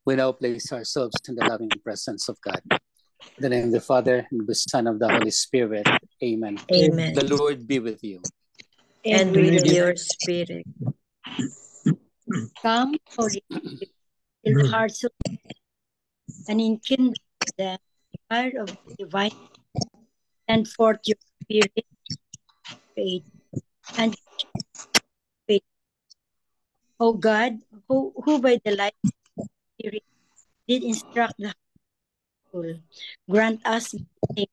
We now place ourselves in the loving presence of God. In the name of the Father, and the Son, of the Holy Spirit. Amen. Amen. The Lord be with you. And with your spirit. Come, Holy Spirit, fill the hearts of and enkindle them the fire of divine, and forth your spirit, faith, and faith. O God, who by the light of the Spirit did instruct the soul, grant us with the same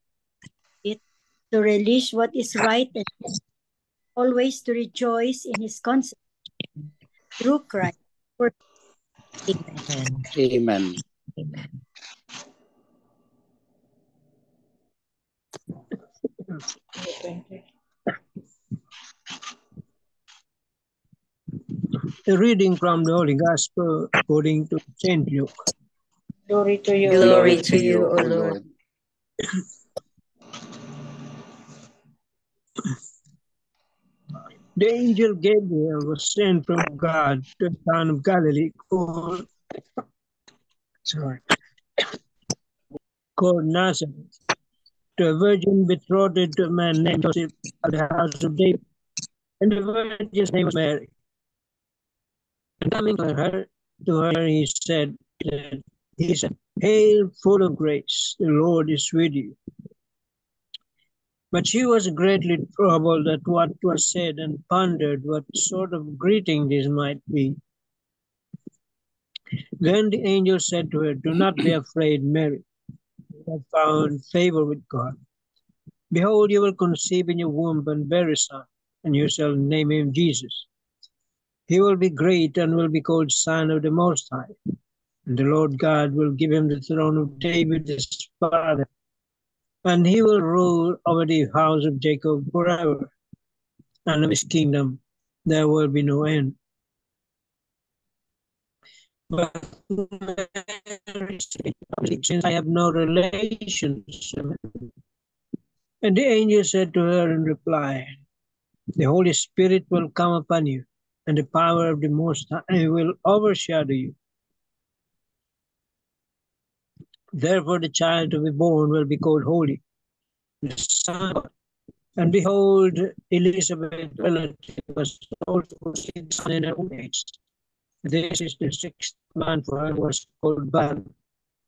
spirit to relish what is right and always to rejoice in his consolation through Christ. Amen. Amen. Amen. A reading from the Holy Gospel according to St. Luke. Glory to you. Glory to you, O Lord. The angel Gabriel was sent from God to a town of Galilee called Nazareth, to a virgin betrothed to a man named Joseph of the house of David, and the virgin's name was Mary. And coming to her, he said, "Hail, full of grace, the Lord is with you." But she was greatly troubled at what was said, and pondered what sort of greeting this might be. Then the angel said to her, "Do not be afraid, Mary. You have found favor with God. Behold, you will conceive in your womb and bear a son, and you shall name him Jesus. He will be great and will be called Son of the Most High. And the Lord God will give him the throne of David his father, and he will rule over the house of Jacob forever, and of his kingdom there will be no end." But Mary said, "Since I have no relations." And the angel said to her in reply, "The Holy Spirit will come upon you, and the power of the Most High will overshadow you. Therefore the child to be born will be called Holy, the Son of God. And behold, Elizabeth, relative, was also conceived son in her old age. This is the 6th month for her, was called barren,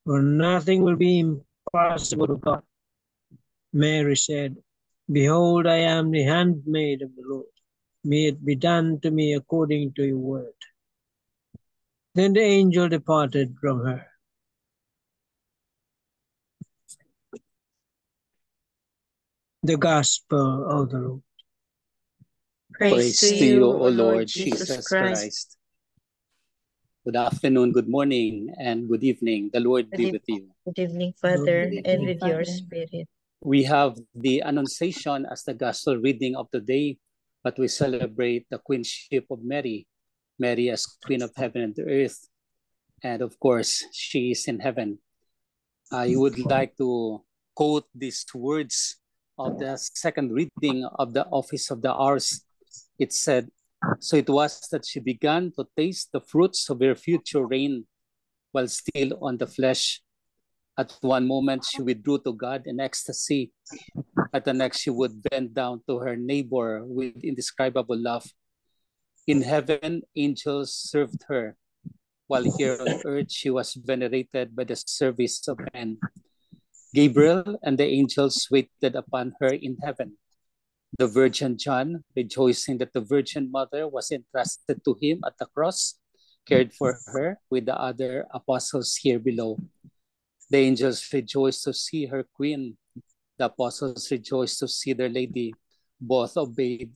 for nothing will be impossible to God. Mary said, "Behold, I am the handmaid of the Lord. May it be done to me according to your word." Then the angel departed from her. The Gospel of the Lord. Praise to you, O Lord Jesus Christ. Good afternoon, good morning, and good evening. The Lord be with you. Good evening, Father, and with your spirit. We have the Annunciation as the Gospel reading of the day, but we celebrate the Queenship of Mary, Mary as Queen of Heaven and Earth, and of course, she is in heaven. I would like to quote these words of the second reading of the Office of the Hours. It said, "So it was that she began to taste the fruits of her future reign while still on the flesh. At one moment, she withdrew to God in ecstasy. At the next, she would bend down to her neighbor with indescribable love. In heaven, angels served her, while here on earth, she was venerated by the service of men. Gabriel and the angels waited upon her in heaven. The Virgin John, rejoicing that the Virgin Mother was entrusted to him at the cross, cared for her with the other apostles here below. The angels rejoiced to see her queen. The apostles rejoiced to see their lady. Both obeyed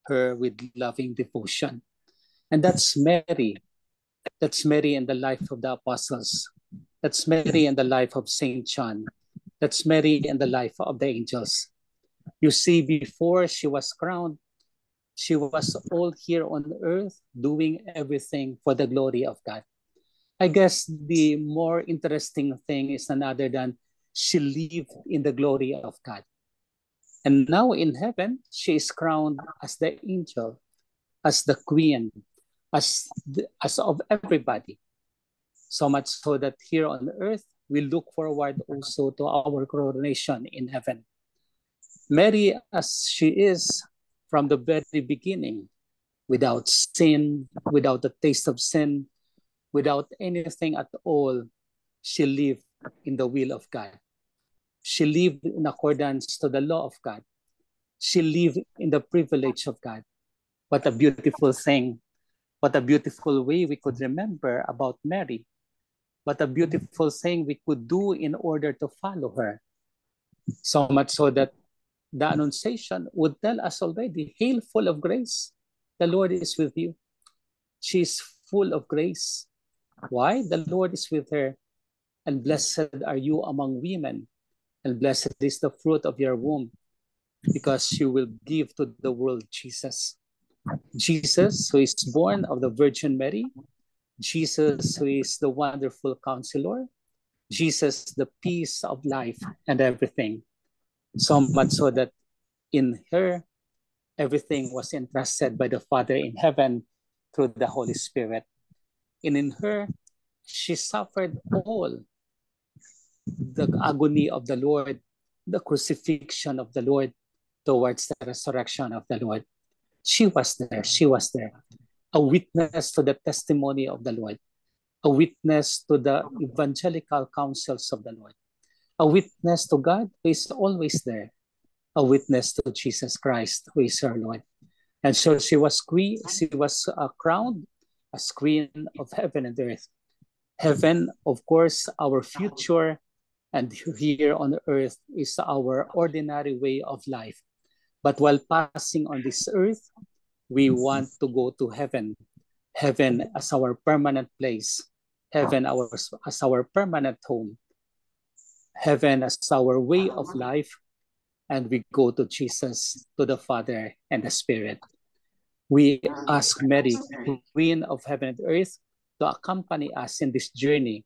her with loving devotion." And that's Mary. That's Mary in the life of the apostles. That's Mary in the life of Saint John. That's Mary in the life of the angels. You see, before she was crowned, she was all here on earth doing everything for the glory of God. I guess the more interesting thing is none other than she lived in the glory of God. And now in heaven, she is crowned as the angel, as the queen, as of everybody. So much so that here on earth, we look forward also to our coronation in heaven. Mary, as she is from the very beginning, without sin, without the taste of sin, without anything at all, she lived in the will of God. She lived in accordance to the law of God. She lived in the privilege of God. What a beautiful thing. What a beautiful way we could remember about Mary. What a beautiful thing we could do in order to follow her. So much so that the Annunciation would tell us already, "Hail, full of grace, the Lord is with you." She is full of grace. Why? The Lord is with her. And blessed are you among women, and blessed is the fruit of your womb, because you will give to the world Jesus. Jesus, who is born of the Virgin Mary, Jesus, who is the wonderful counselor, Jesus, the peace of life and everything. So much so that in her, everything was entrusted by the Father in heaven through the Holy Spirit. And in her, she suffered all the agony of the Lord, the crucifixion of the Lord, towards the resurrection of the Lord. She was there. She was there. A witness to the testimony of the Lord, a witness to the evangelical counsels of the Lord, a witness to God who is always there, a witness to Jesus Christ who is our Lord. And so she was crowned as Queen of heaven and earth. Heaven, of course, our future, and here on earth is our ordinary way of life. But while passing on this earth, we want to go to heaven. Heaven as our permanent place. Heaven as our permanent home. Heaven as our way of life. And we go to Jesus, to the Father and the Spirit. We ask Mary, Queen of heaven and earth, to accompany us in this journey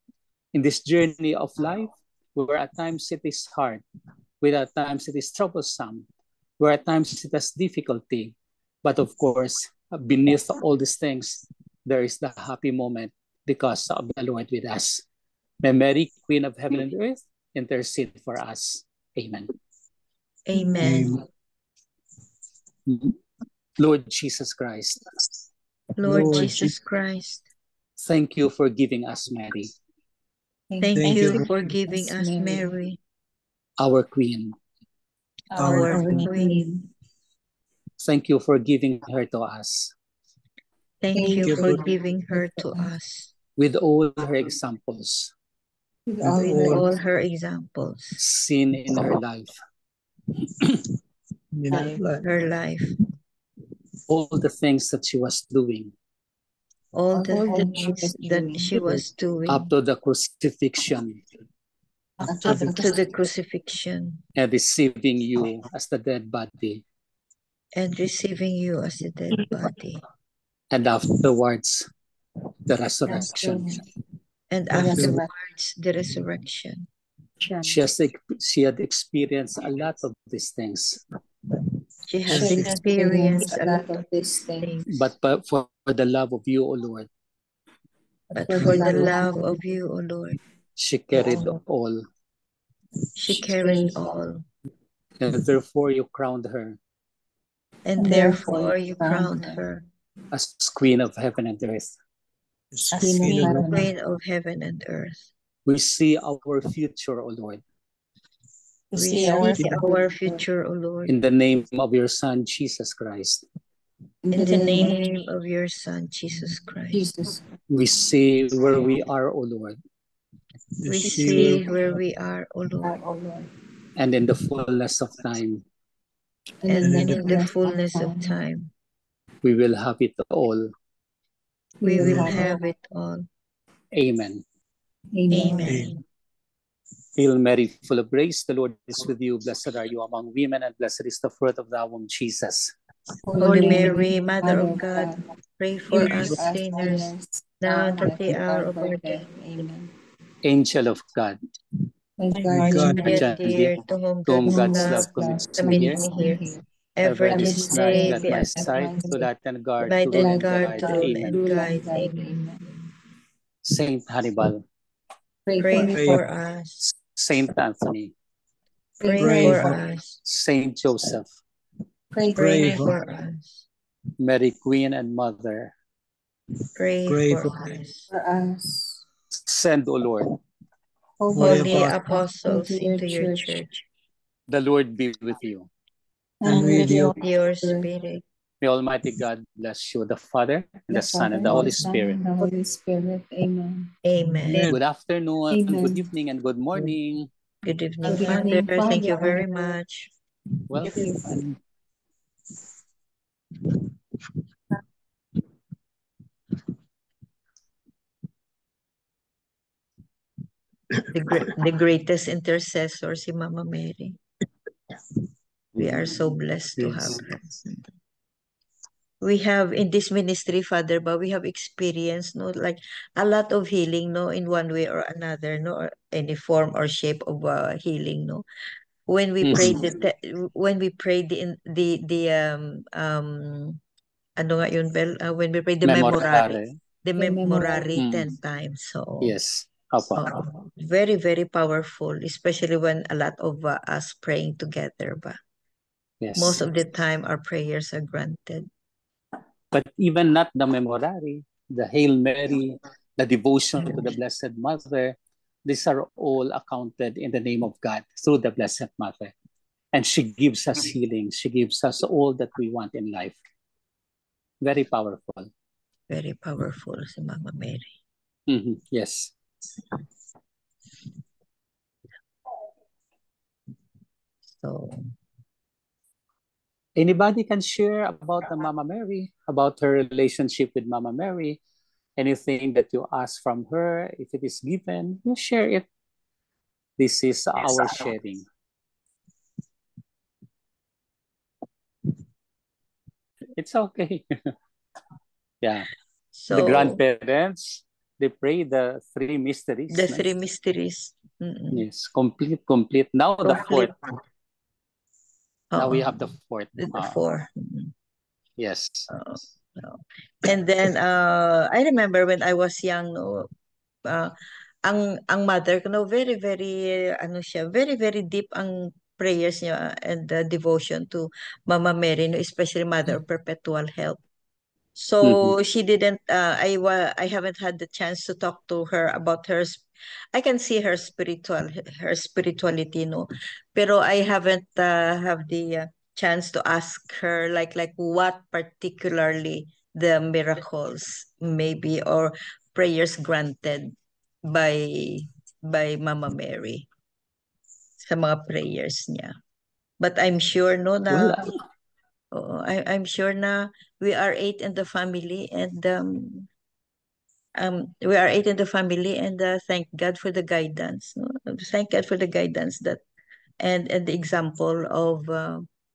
of life, where at times it is hard, where at times it is troublesome, where at times it has difficulty. But of course, beneath all these things, there is the happy moment because of the Lord with us. May Mary, Queen of heaven and earth, intercede for us. Amen. Amen. Lord Jesus Christ. Lord Jesus Christ. Thank you for giving us Mary. Thank you for giving us Mary, our Queen. Our Queen. Thank you for giving her to us. Thank you for giving her to us. With all her examples. With all her examples. Seen in her life. Her life. All the things that she was doing. All the things that she was doing. Up to the crucifixion. Up to the crucifixion. And receiving you as the dead body. And receiving you as the dead body. And afterwards, the resurrection. And afterwards, the resurrection. She had experienced a lot of these things. She has experienced a lot of these things. But for the love of you, O Lord. But for the love of you, O Lord. She carried all. She carried all. And therefore you crowned her. And therefore you crowned her. As Queen of heaven and earth. As Queen of heaven and earth. We see our future, O Lord. We see our future, O Lord. In the name of your Son, Jesus Christ. In the name of your Son, Jesus Christ. We see where we are, O Lord. We see where we are, O Lord. And in the fullness of time. And in the fullness of time. We will have it all. We will have it all. Amen. Amen. Hail Mary, full of grace, the Lord is with you. Blessed are you among women, and blessed is the fruit of thy womb, Jesus. Holy Mary, Mother of God, pray for us sinners, now and at the hour of our death. Amen. Angel of God, dear, to whom God's love commits me here, ever this day be at my side, to light and guard, light and guard, to rule and guide. Amen. Saint Hannibal, Pray for us. Saint Anthony, Pray Pray for for us. Saint Joseph, Pray Pray for for us. Mary Queen and Mother, Pray Pray for for us. For us. send, O Lord. Holy Holy Apostles, apostles into your into your church. church. The Lord be with you. and with you, Your spirit. May Almighty God bless you, the Father, and the Son, and the Father, Holy the Son, Spirit. and the Holy Spirit. Amen. Amen. Good afternoon, Amen. good evening, and good morning. Good evening, Good Father. evening, Thank you Father. very much. Welcome. The greatest intercessor, si Mama Mary. We are so blessed to have Yes. her. We have in this ministry, Father, but we have experienced, no, like a lot of healing, no, in one way or another, no, or any form or shape of healing, no. When we prayed when we prayed ano nga yun, Bel? When we prayed the memorare, Memorare. 10 times. So Yes. Apa. very, very powerful, especially when a lot of us praying together. Ba? Yes. Most of the time, our prayers are granted. But even not the memorare, the Hail Mary, the devotion to the Blessed Mother, these are all accounted in the name of God through the Blessed Mother. And she gives us healing. She gives us all that we want in life. Very powerful. Very powerful, si Mama Mary. Yes. So, anybody can share about the Mama Mary, about her relationship with Mama Mary, anything that you ask from her, if it is given, you share it. This is our sharing. It's okay. Yeah. so the grandparents, they pray the three mysteries. the three mysteries. Yes, complete. Now the fourth. Now we have the fourth. The four. Yes. And then I remember when I was young, no, ang mother ko, no, very, very, ano siya, very, very deep ang prayers niya and devotion to Mama Mary, no, especially Mother of Perpetual Help. So she didn't, I haven't had the chance to talk to her about her. I can see her spirituality, no, pero I haven't have the chance to ask her like what particularly the miracles maybe or prayers granted by Mama Mary sa mga prayers niya. But I'm sure, no, na I'm sure na we are 8 in the family and we are 8 in the family and thank God for the guidance, no? Thank God for the guidance that and the example of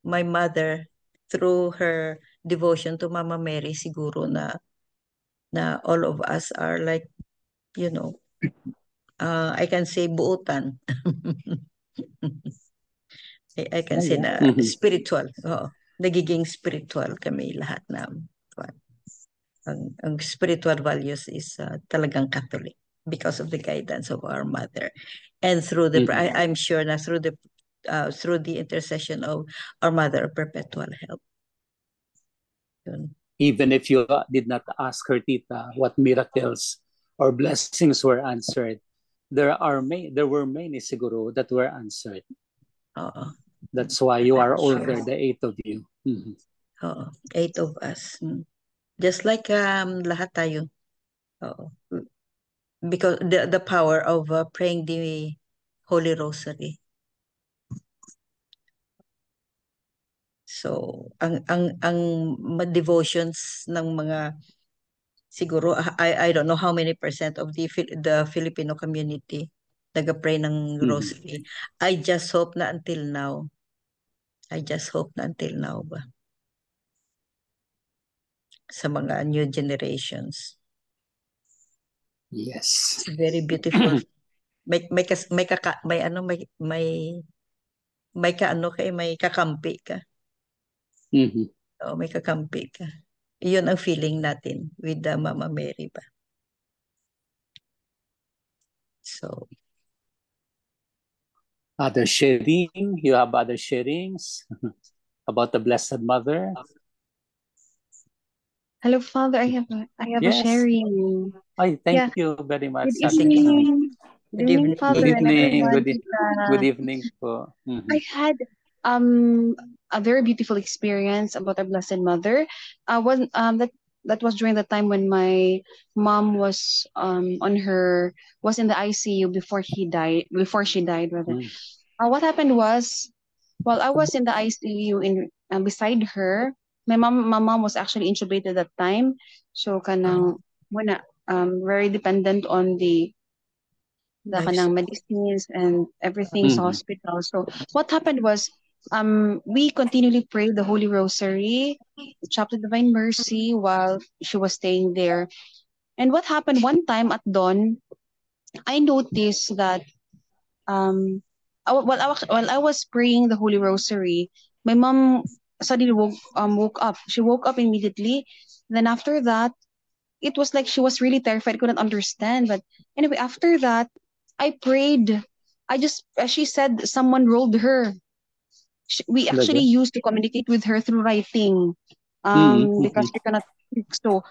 my mother through her devotion to Mama Mary. Siguro na all of us are like, you know, I can say buutan. I can say na spiritual. Oo. Nagiging spiritual kami lahat na. Ang spiritual values is talagang Catholic because of the guidance of our mother. And through the, I'm sure na through the intercession of our Mother of Perpetual Help. Yun. Even if you did not ask her, Tita, what miracles or blessings were answered, there were many siguro that were answered. That's why you are all there, the 8 of you. 8 of us. Just like lahat tayo. Because the power of praying the Holy Rosary. So, ang devotions ng mga siguro I don't know how many percent of the Filipino community nag-pray ng rosary. I just hope na until now ba sa mga new generations. Yes. It's very beautiful. may kakampi ka. May kakampi ka. Iyon ang feeling natin with Mama Mary ba. So, Other sharing, you have other sharings about the Blessed Mother? Hello, Father. I have a Yes. sharing. Ay, Yeah. thank you very much, Good Ate. evening. good Good evening, evening. Father Good and evening. everyone. Good evening po. I had a very beautiful experience about our Blessed Mother. When that was during the time when my mom was was in the ICU before she died rather. Mm. What happened was while I was in the ICU in beside her, my mom was actually intubated at that time. So kanang muna very dependent on the Nice. kanang medicines and everything sa Mhm. hospital. So what happened was we continually prayed the Holy Rosary, Chaplet Divine Mercy while she was staying there. And what happened one time at dawn, I noticed that while I was praying the Holy Rosary, my mom suddenly woke up. She woke up immediately. Then after that, it was like she was really terrified, couldn't understand. But anyway, after that, I prayed. She said someone rolled her. We Talaga? actually used to communicate with her through writing, because she cannot speak. So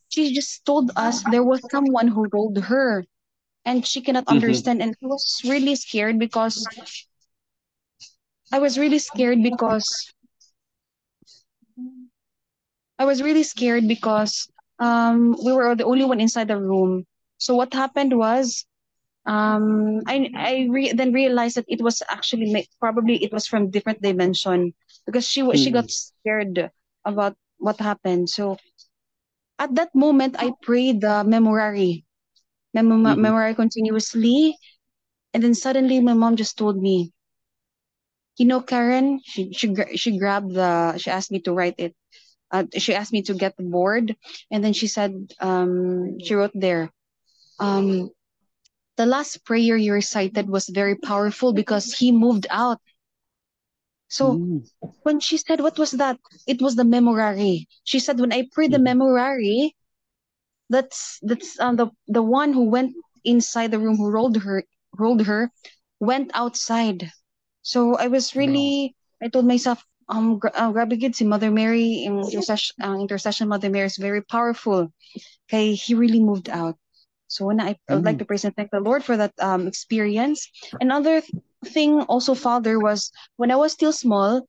she just told us there was someone who rolled her, and she cannot understand. And I was really scared because we were the only one inside the room. So what happened was then realized that it was actually probably it was from different dimension because she got scared about what happened. So at that moment I prayed the memorare continuously, and then suddenly my mom just told me, Karen, she asked me to write it. She asked me to get the board, and then she said, she wrote there, um, the last prayer you recited was very powerful because he moved out. So when she said, what was that? It was the memorare. She said, when I prayed the memorare, that's the one who went inside the room who rolled her went outside. So I told myself, grabe gid si Mother Mary, intercession Mother Mary is very powerful. Okay, he really moved out. So I would like to praise and thank the Lord for that experience. Another thing also, Father, was when I was still small,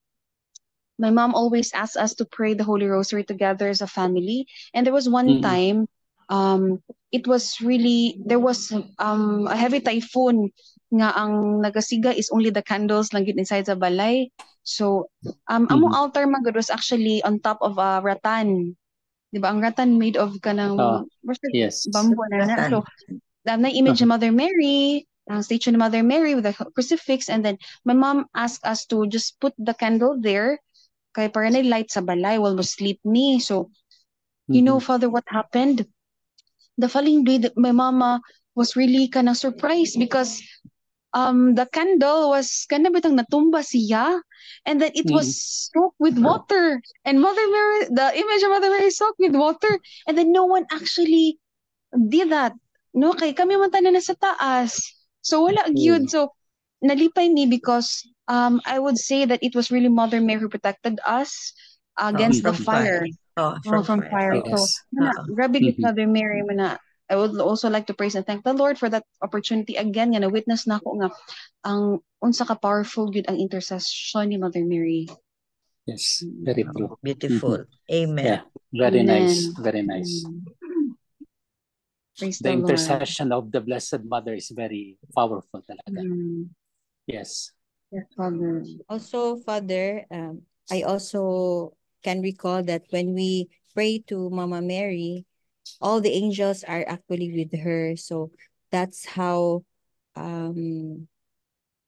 my mom always asked us to pray the Holy Rosary together as a family. And there was one time, it was really there was a heavy typhoon nga ang nagasiga is only the candles lang yun inside sa balay. So among altar man gud was actually on top of a rattan. Di ba? Ang rattan made of kanang Yes. bamboo na na. So na image of Mother Mary, ang statue of Mother Mary with a crucifix, and then my mom asked us to just put the candle there kay para na light sa balay while we sleep ni. So, Father, what happened? The following day, my mama was really kind of surprised because the candle was kind of bitang natumba siya, and then it was soaked with water, and Mother Mary, the image of Mother Mary soaked with water, and then no one actually did that. No, kay kami man tanan na sa taas. So wala gyud. So nalipay me because I would say that it was really Mother Mary who protected us against the from fire. From fire. Yes. So grabe gid Mother Mary mana. I would also like to praise and thank the Lord for that opportunity again nga na witness na ako nga ang unsa ka powerful gud ang intercession ni Mother Mary. Yes, very true. Beautiful. Amen. Yeah, very Amen. nice, very nice. Praise The the Lord. intercession of the Blessed Mother is very powerful talaga. Yes. Yes, Father. Also, Father, I also can recall that when we pray to Mama Mary, all the angels are actually with her. So that's how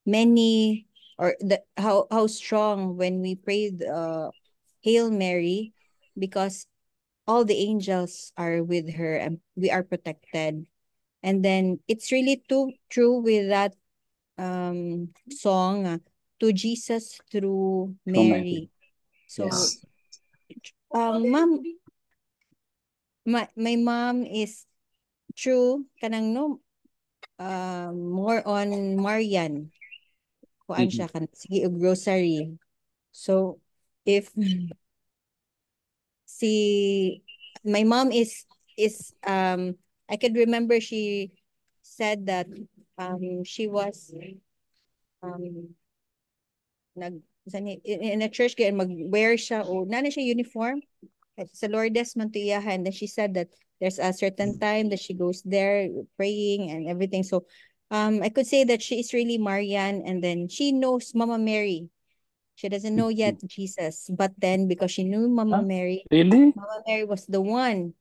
many or how strong when we pray Hail Mary, because all the angels are with her and we are protected. And then it's really too true with that song, to Jesus through Mary. So Yes. mom, my mom is true kanang no more on Marian. Kuan Mhm. siya kan sige og grocery. So if my mom is I could remember she said that she was um in a church kaya mag-wear siya o nana siya uniform sa Lourdes man to iyahan. Then she said that there's a certain time that she goes there praying and everything. So I could say that she is really Marian, and then she knows Mama Mary. She doesn't know yet Jesus, but then because she knew Mama Huh? Mary, Really? Mama Mary was the one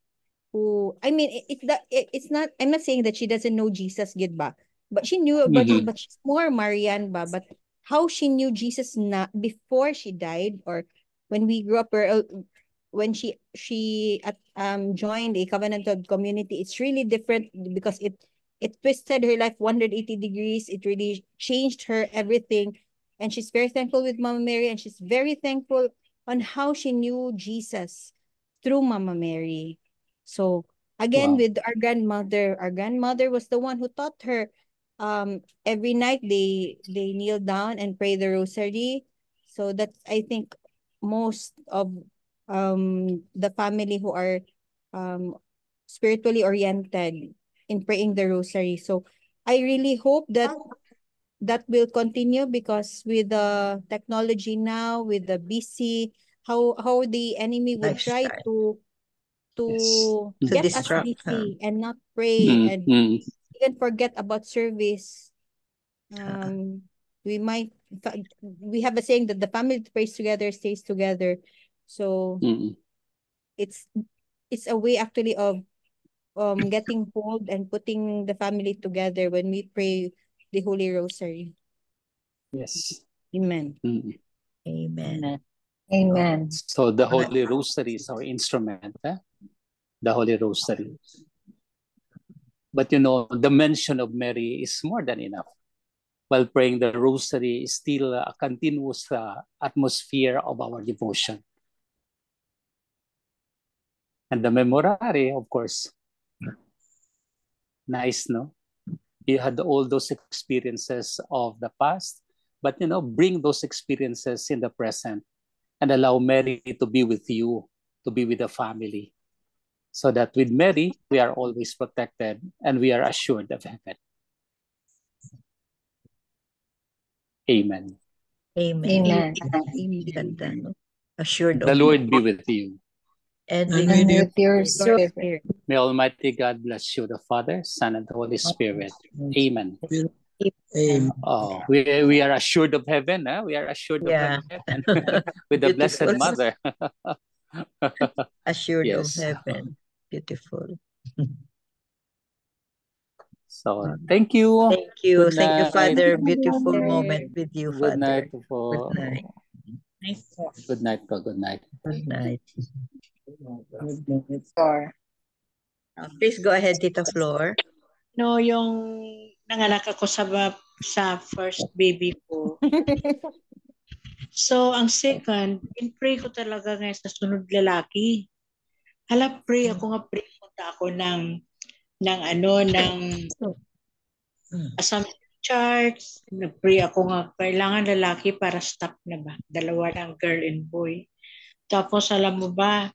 who, I mean, it's not, I'm not saying that she doesn't know Jesus, gid ba? But she knew about Jesus, Mhm. but she's more Marian ba? But how she knew Jesus na before she died, or when we grew up, or when joined a covenanted community, it's really different because it twisted her life 180 degrees. It really changed her everything. And she's very thankful with Mama Mary, and she's very thankful on how she knew Jesus through Mama Mary. So again, Wow. with our grandmother was the one who taught her. Every night they kneel down and pray the rosary. So that's, I think, most of the family who are um spiritually oriented in praying the rosary. So I really hope that that will continue, because with the technology now, with the BC, how the enemy would try Lifestyle. Yes. to To get us disrupt. busy and not pray, and Mm. even forget about service. Uh, We might we have a saying that the family that prays together stays together. So Mm. it's it's a way actually of getting hold and putting the family together when we pray the Holy Rosary. Yes. Amen. Mm. Amen. Amen. So the Holy Rosary is our instrument, the Holy Rosary. But the mention of Mary is more than enough. While praying the Rosary is still a continuous atmosphere of our devotion. And the Memorare, of course, nice, no? You had all those experiences of the past, but bring those experiences in the present and allow Mary to be with you, to be with the family, so that with Mary we are always protected and we are assured of heaven. Amen. Amen. Amen. Ganda, no? Assured The of Lord be with you. and And with And with with your Lord spirit. Spirit. May Almighty God bless you, the Father, Son, and the Holy Spirit. Amen. Amen. Oh, we are assured of heaven. We are assured of yeah. heaven with the Beautiful. Blessed Mother. Assured of Yes. heaven. Beautiful. So thank you. Thank you. Good Thank you, night. Father. Beautiful Father. moment with you, Good Father. night Good night. Good night po. Good night. Good night. Or Please go ahead, Tita Flor. No, yung nanganak ako sa first baby ko. So, ang second, in-pray ko talaga ngayon sa sunod lalaki. Hala, pray punta ako ng Assumption charts. Nag-pray ako nga, kailangan lalaki para stop na ba? Dalawa lang, girl and boy. Tapos, alam mo ba,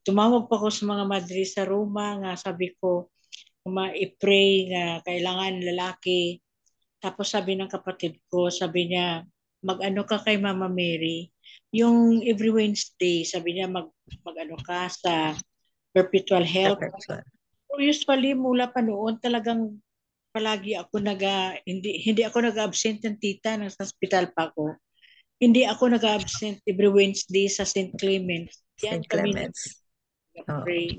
tumawag pa ako sa mga madre sa Roma nga sabi ko, i-pray nga kailangan lalaki. Tapos sabi ng kapatid ko, sabi niya, mag-ano ka kay Mama Mary. Yung every Wednesday, sabi niya, mag-ano ka sa perpetual health. So usually, mula pa noon, talagang palagi ako hindi ako nag-absent ng tita nang sa hospital pa ako. Hindi ako nag-absent every Wednesday sa St. Clements. St. Clements. Pray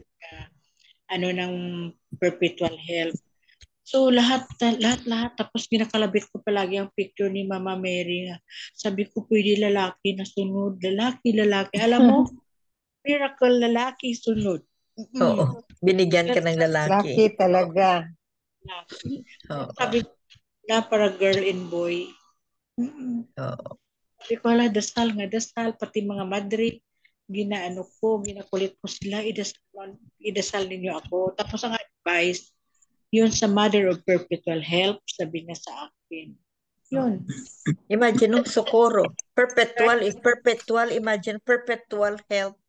ng perpetual health. So lahat tapos ginakalabit ko palagi ang picture ni Mama Mary. Sabi ko pwede lalaki na sunod, lalaki. Alam mo, miracle lalaki sunod. Oo. Binigyan ka ng lalaki. Lucky talaga. Oo. Sabi ko na para girl and boy. Oo. Sabi ko dasal, pati mga madre, ginakulit ko sila, idasal ninyo ako. Tapos ang advice, Yun sa Mother of Perpetual Help, sabi niya sa akin. Yun. Imagine, no, Socorro. Perpetual, imagine, perpetual help.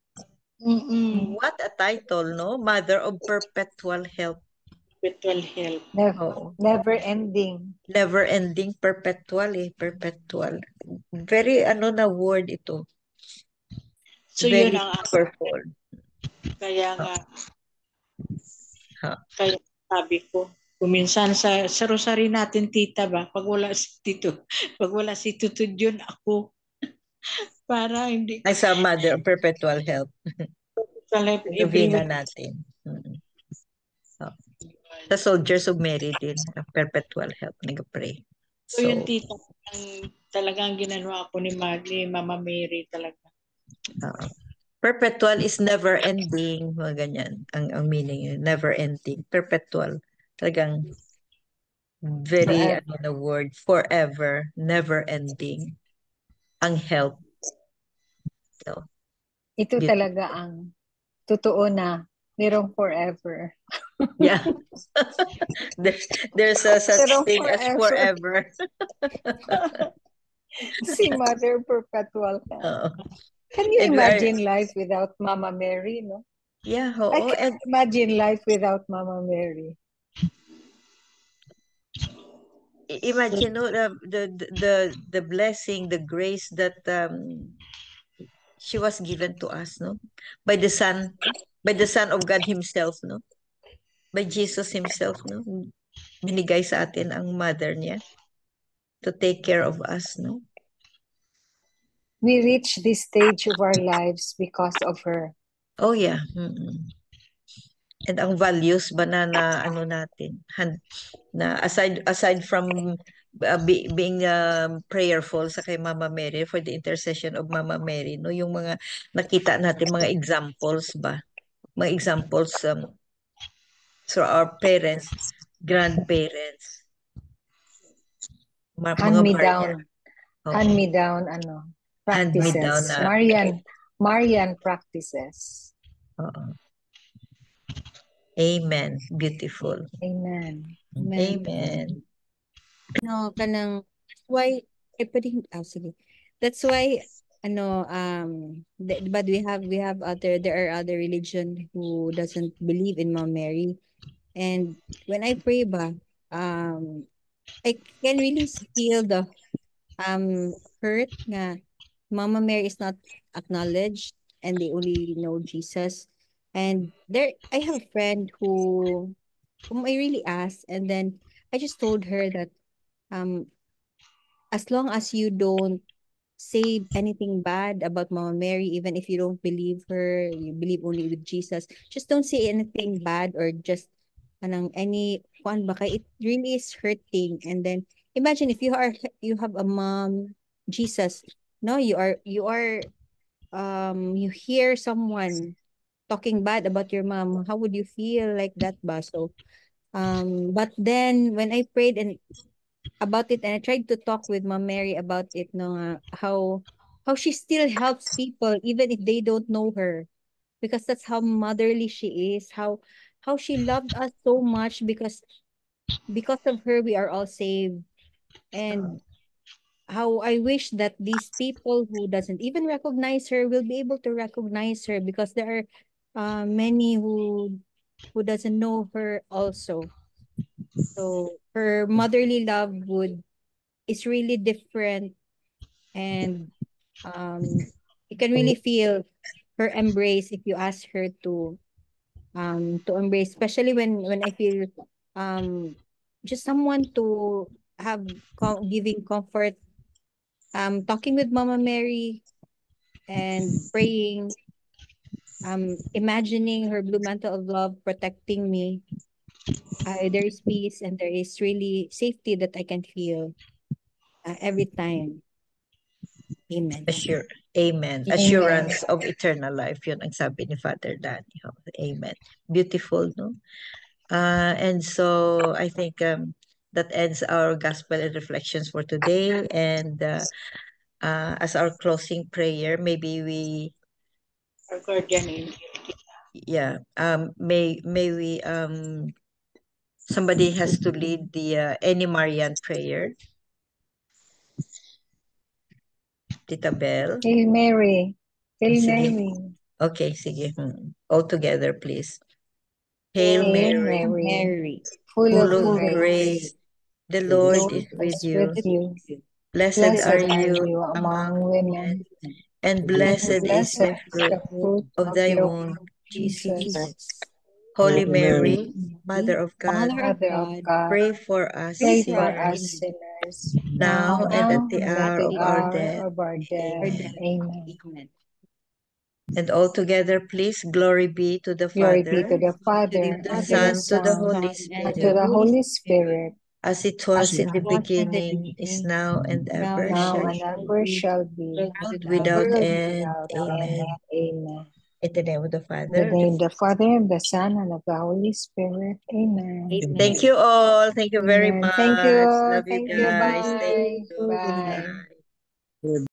What a title, no? Mother of Perpetual Help. Perpetual Help. Never ending. Never ending, perpetual perpetual. Very na word ito. So Very yun ang powerful. Kaya nga, kaya sabi ko, kuminsan sa rosary natin, tita ba, pag wala si Tito Jun, ako, para hindi Ay, sa Mother of Perpetual Help. Novena natin. Sa Soldiers of Mary din, Perpetual Help, nag-pray. So yun, tita, talagang ginano ako ni Mama Mary talaga. Perpetual is never ending, mga ganyan. Ang meaning yun, never ending. Perpetual. Talagang very, the word, forever, never ending. Ang help. So, ito talaga ang totoo na mayroong forever. Yeah. there's a such thing as forever. Si Mother Perpetual Help. Can you imagine life without Mama Mary, no? Yeah. I can't imagine life without Mama Mary. Imagine, no, the blessing, the grace that she was given to us, no, by the Son of God Himself, no, by Jesus Himself, no, binigay sa atin ang mother niya to take care of us, no. We reach this stage of our lives because of her. Oh yeah. And ang values ba na natin, na aside from being prayerful sa kay Mama Mary, for the intercession of Mama Mary, no, yung mga nakita natin mga examples ba, mga examples so our parents, grandparents, hand me down practices, Marian practices. Amen. Beautiful. Amen. No, kanang why sige. That's why but we have there are other religion who doesn't believe in Mom Mary. And when I pray ba, I can really feel the hurt nga Mama Mary is not acknowledged and they only know Jesus. And I have a friend whom I really asked, and then I just told her that as long as you don't say anything bad about Mama Mary, even if you don't believe her, you believe only with Jesus, just don't say anything bad or just any kuan baka it really is hurting. And then imagine if you have a mom, Jesus, no, you hear someone talking bad about your mom, how would you feel like that ba? So but then when I prayed and about it, and I tried to talk with Mom Mary about it, no, how she still helps people even if they don't know her, because that's how motherly she is, how she loved us so much, because of her we are all saved. And how I wish that these people who doesn't even recognize her will be able to recognize her, because there are many who doesn't know her also. So her motherly love is really different, and you can really feel her embrace if you ask her to embrace, especially when I feel just someone to have giving comfort, talking with Mama Mary and praying, imagining her blue mantle of love protecting me. There is peace and there is really safety that I can feel every time. Amen. Amen. Assurance of eternal life. Yun ang sabi ni Father Danny. Amen. Beautiful, no? And so I think that ends our gospel and reflections for today. And as our closing prayer, maybe we... Our guardian angel. Yeah. May we Somebody has to lead the any Marian prayer. Tita Bell. Hail Mary. Hail Sige. Mary. Okay, sige. All together, please. Hail Hail Mary, Mary, full full of of grace. grace. The Lord Lord is with is you. with you. Blessed are Blessed are you you among women, and blessed is blessed the is fruit the fruit of thy your womb, Jesus. Jesus. Holy Holy Mary, Mary, Mother of God, Mother Mother of of God, God, pray for us pray for sinners, us sinners, now and now at the and at hour the of our hour death. of our death. Amen. Amen. Amen. And all together, please, glory be to the Glory be Father, to the Father, the and to Son, the to the Son, Holy and to the Spirit, Holy Spirit, as it was as in it the was in the beginning, is now and Now ever, now shall and be, ever shall be, world a without world end. without Amen. end. Amen. In the name of the In the Father, name of the Father, and the Son, and of the Holy Spirit. Amen. Amen. Thank you all. Thank you very Amen. much. Thank you. Love you Thank you. guys. Thank Bye. you. Good night. Bye. Bye.